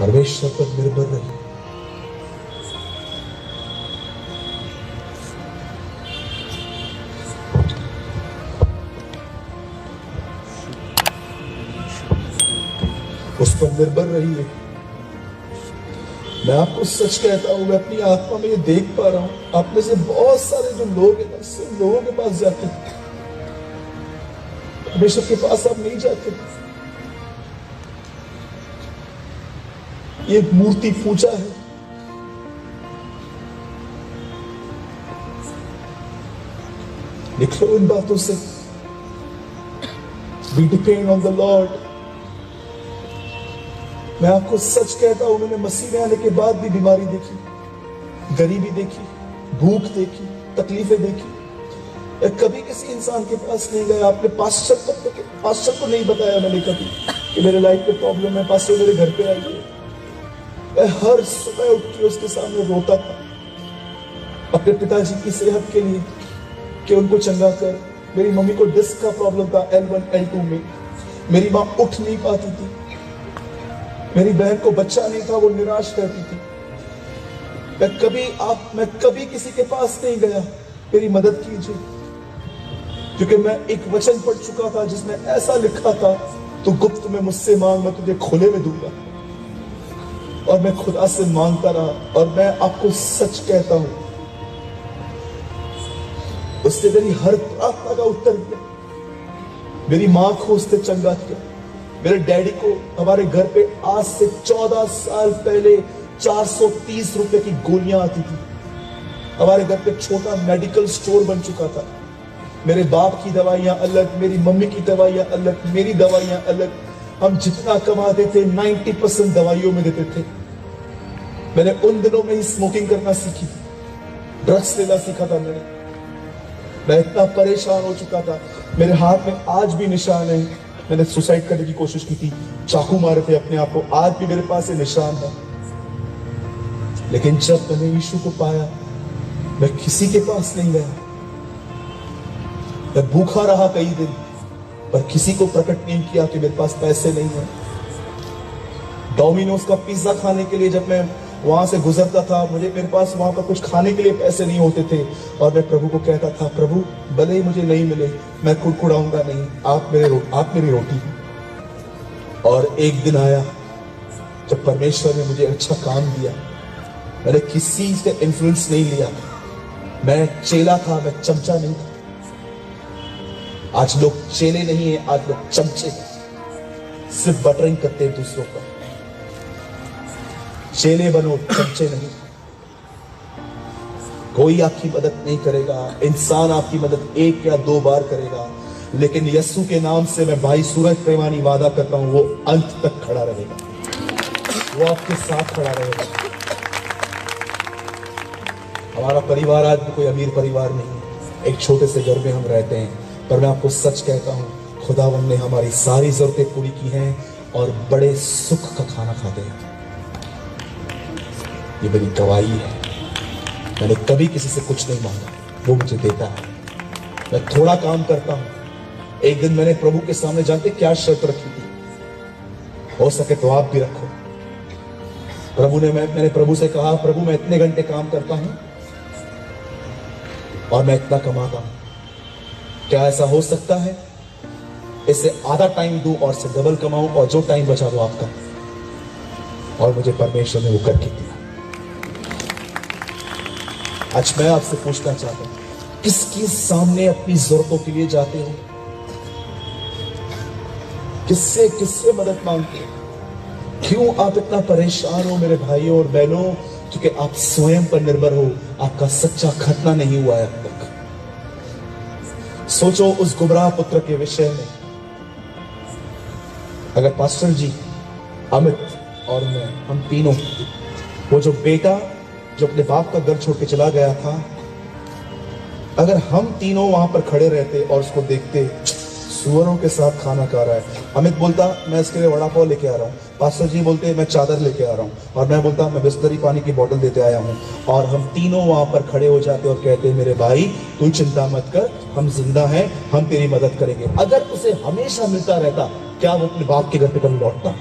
परमेश्वर पर निर्भर रहिए। उस पर निर्भर रहिए। मैं आपको सच कहता हूं, मैं अपनी आत्मा में ये देख पा रहा हूं, आप में से बहुत सारे जो लोग हैं ना, सिर्फ लोगों के पास जाते हैं, परमेश्वर के पास आप नहीं जाते। ये मूर्ति पूजा है। लिख लो इन बातों से। We depend on the Lord। मैं आपको सच कहता हूं, मैंने मसीह में आने के बाद भी बीमारी देखी, गरीबी देखी, भूख देखी, तकलीफें देखी। मैं कभी किसी इंसान के पास नहीं गया। आपने पास्टर को नहीं बताया मैंने कभी कि मेरे लाइफ में प्रॉब्लम है, पास्टर मेरे घर पे आइए। मैं हर सुबह उठ के उसके सामने रोता था अपने पिताजी की सेहत के लिए कि उनको चंगा कर। मेरी मम्मी को डिस्क का प्रॉब्लम था L1 L2 में। मेरी माँ उठ नहीं पाती थी। मेरी बहन को बच्चा नहीं था, वो निराश रहती थी। मैं कभी किसी के पास नहीं गया, मेरी मदद कीजिए, क्योंकि मैं एक वचन पढ़ चुका था जिसमें ऐसा लिखा था, तू गुप्त में मुझसे मांग, मैं तुझे खुले में दूंगा। और मैं खुदा से मांगता रहा, और मैं आपको सच कहता हूं, उसने मेरी हर प्रार्थना का उत्तर दिया। मेरी मां को उसने चंगा किया। मेरे डैडी को हमारे घर पे आज से 14 साल पहले 430 रुपए की गोलियां आती थी। हमारे घर पे छोटा मेडिकल स्टोर बन चुका था। मेरे बाप की दवाइयां अलग, मेरी मम्मी की दवाइयां अलग, मेरी दवाइयां अलग। हम जितना कमाते थे 90% दवाइयों में देते थे। मैंने उन दिनों में ही स्मोकिंग करना सीखी थी, ड्रग्स लेना सीखा था मैंने। मैं इतना परेशान हो चुका था। मेरे हाथ में आज भी निशान है। मैंने सुसाइड करने की कोशिश की थी, चाकू मारे थे अपने आप को, आज भी मेरे पास ये निशान है। लेकिन जब मैंने यीशु को पाया, मैं किसी के पास नहीं गया। मैं भूखा रहा कई दिन, पर किसी को प्रकट नहीं किया कि मेरे पास पैसे नहीं है। डोमिनोज का पिज्जा खाने के लिए जब मैं वहां से गुजरता था, मेरे पास वहां पर कुछ खाने के लिए पैसे नहीं होते थे, और मैं प्रभु को कहता था, प्रभु भले ही मुझे नहीं मिले, मैं कुड़कुड़ाऊंगा नहीं, आप मेरी रोटी। और एक दिन आया जब परमेश्वर ने मुझे अच्छा काम दिया। मैंने किसी से इन्फ्लुएंस नहीं लिया। मैं चेला था, मैं चमचा नहीं था। आज लोग चेले नहीं है, आज लोग चमचे, सिर्फ बटरिंग करते हैं दूसरों पर। चेले बनो, चमचे नहीं। कोई आपकी मदद नहीं करेगा, इंसान आपकी मदद 1 या 2 बार करेगा, लेकिन यीशु के नाम से मैं भाई सूरज प्रेमानी वादा करता हूं, वो अंत तक खड़ा रहेगा, वो आपके साथ खड़ा रहेगा। हमारा परिवार आज भी कोई अमीर परिवार नहीं है, एक छोटे से घर में हम रहते हैं, पर मैं आपको सच कहता हूं, खुदावंद ने हमारी सारी जरूरतें पूरी की हैं और बड़े सुख का खाना खाते हैं। ये मेरी गवाही है। मैंने कभी किसी से कुछ नहीं मांगा, वो मुझे देता है। मैं थोड़ा काम करता हूं। एक दिन मैंने प्रभु के सामने, जानते क्या शर्त रखी थी? हो सके तो आप भी रखो। मैंने प्रभु से कहा, प्रभु मैं इतने घंटे काम करता हूं और मैं इतना कमाता हूं, क्या ऐसा हो सकता है इससे आधा टाइम दूं और से डबल कमाऊं, और जो टाइम बचा वो आपका? और मुझे परमेश्वर ने वो करके दिया। आज मैं आपसे पूछना चाहता हूं, किसके सामने अपनी जरूरतों के लिए जाते हो? किससे मदद मांगते हो? क्यों आप इतना परेशान हो मेरे भाइयों और बहनों? क्योंकि आप स्वयं पर निर्भर हो। आपका सच्चा खतना नहीं हुआ है अब तक। सोचो उस गुमराह पुत्र के विषय में। अगर पास्टर जी, अमित और मैं, हम तीनों, वो जो बेटा जो अपने बाप का घर छोड़ के चला गया था, अगर हम तीनों वहां पर खड़े रहते और उसको देखते सुअरों के साथ खाना खा रहा है, अमित बोलता मैं इसके लिए वड़ा पाव लेके आ रहा हूँ, पास्टर जी बोलते मैं चादर लेके आ रहा हूँ, और मैं बोलता मैं बिस्तरी पानी की बोतल देते आया हूँ, और हम तीनों वहां पर खड़े हो जाते और कहते मेरे भाई तू चिंता मत कर, हम जिंदा हैं, हम तेरी मदद करेंगे। अगर उसे हमेशा मिलता रहता, क्या वो अपने बाप के घर पे कभी लौटता?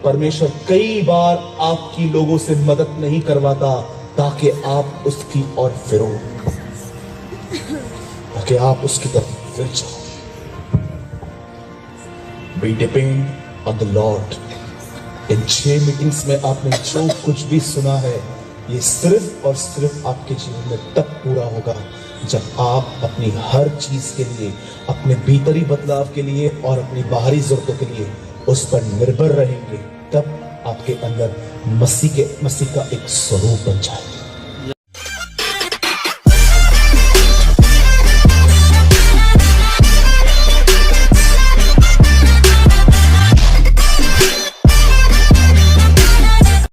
परमेश्वर कई बार आपकी लोगों से मदद नहीं करवाता ताकि आप उसकी ओर फिरो, ताकि आप उसकी तरफ फिर जाओ। We depend on the Lord। In 6 meetings में आपने जो कुछ भी सुना है, ये सिर्फ और सिर्फ आपके जीवन में तब पूरा होगा जब आप अपनी हर चीज के लिए, अपने भीतरी बदलाव के लिए और अपनी बाहरी जरूरतों के लिए उस पर निर्भर रहेंगे। तब आपके अंदर मसीह का एक स्वरूप बन जाएगा।